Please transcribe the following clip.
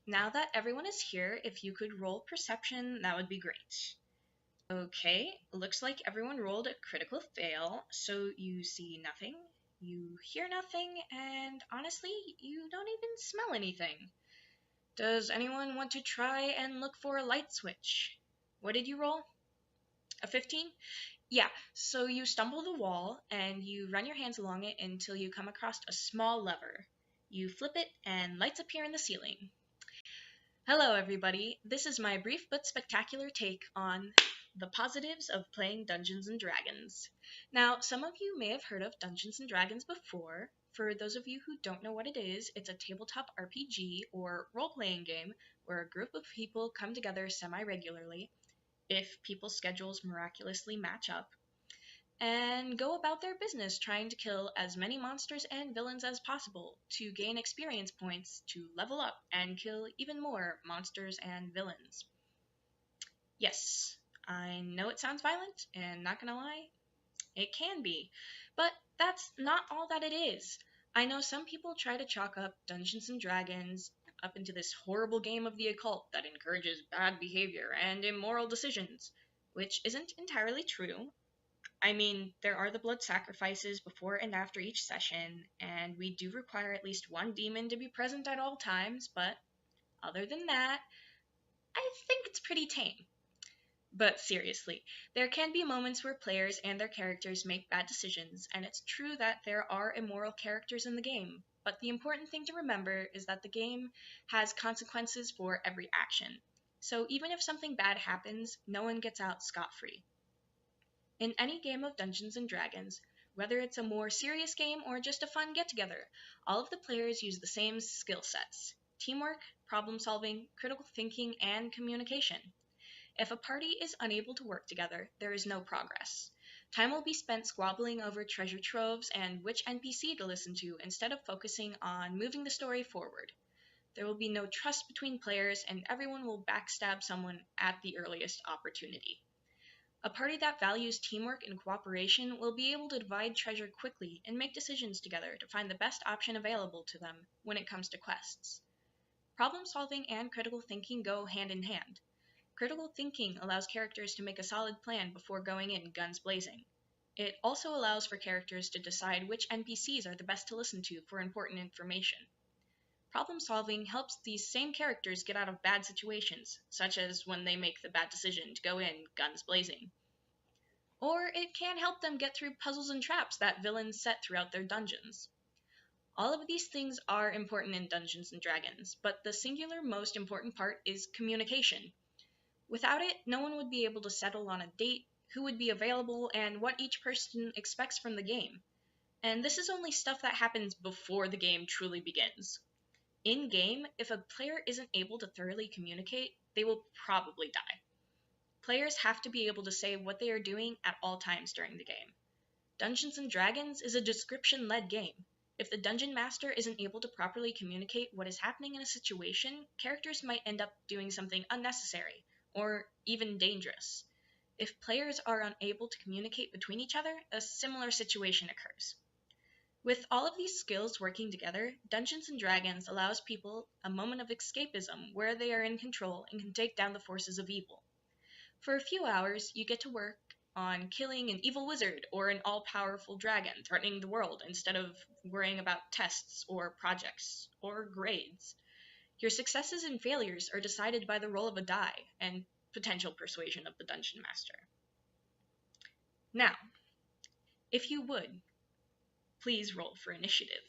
Now that everyone is here, if you could roll perception, that would be great. Okay, looks like everyone rolled a critical fail, so you see nothing, you hear nothing, and honestly, you don't even smell anything. Does anyone want to try and look for a light switch? What did you roll? A 15? Yeah, so you stumble the wall and you run your hands along it until you come across a small lever. You flip it and lights appear in the ceiling. Hello, everybody. This is my brief but spectacular take on the positives of playing Dungeons and Dragons. Now, some of you may have heard of Dungeons and Dragons before. For those of you who don't know what it is, it's a tabletop RPG or role playing game where a group of people come together semi regularly, if people's schedules miraculously match up, and go about their business trying to kill as many monsters and villains as possible to gain experience points to level up and kill even more monsters and villains. Yes, I know it sounds violent, and not gonna lie, it can be, but that's not all that it is. I know some people try to chalk up Dungeons and Dragons up into this horrible game of the occult that encourages bad behavior and immoral decisions, which isn't entirely true. I mean, there are the blood sacrifices before and after each session, and we do require at least one demon to be present at all times, but other than that, I think it's pretty tame. But seriously, there can be moments where players and their characters make bad decisions, and it's true that there are immoral characters in the game, but the important thing to remember is that the game has consequences for every action. So even if something bad happens, no one gets out scot-free. In any game of Dungeons and Dragons, whether it's a more serious game or just a fun get together, all of the players use the same skill sets: teamwork, problem solving, critical thinking, and communication. If a party is unable to work together, there is no progress. Time will be spent squabbling over treasure troves and which NPC to listen to instead of focusing on moving the story forward. There will be no trust between players, and everyone will backstab someone at the earliest opportunity. A party that values teamwork and cooperation will be able to divide treasure quickly and make decisions together to find the best option available to them when it comes to quests. Problem solving and critical thinking go hand in hand. Critical thinking allows characters to make a solid plan before going in guns blazing. It also allows for characters to decide which NPCs are the best to listen to for important information. Problem solving helps these same characters get out of bad situations, such as when they make the bad decision to go in guns blazing. Or it can help them get through puzzles and traps that villains set throughout their dungeons. All of these things are important in Dungeons and Dragons, but the singular most important part is communication. Without it, no one would be able to settle on a date, who would be available, and what each person expects from the game. And this is only stuff that happens before the game truly begins. In game, if a player isn't able to thoroughly communicate, they will probably die. Players have to be able to say what they are doing at all times during the game. Dungeons and Dragons is a description-led game. If the dungeon master isn't able to properly communicate what is happening in a situation, characters might end up doing something unnecessary, or even dangerous. If players are unable to communicate between each other, a similar situation occurs. With all of these skills working together, Dungeons and Dragons allows people a moment of escapism where they are in control and can take down the forces of evil. For a few hours, you get to work on killing an evil wizard or an all-powerful dragon threatening the world instead of worrying about tests or projects or grades. Your successes and failures are decided by the roll of a die and potential persuasion of the dungeon master. Now, if you would, please roll for initiative.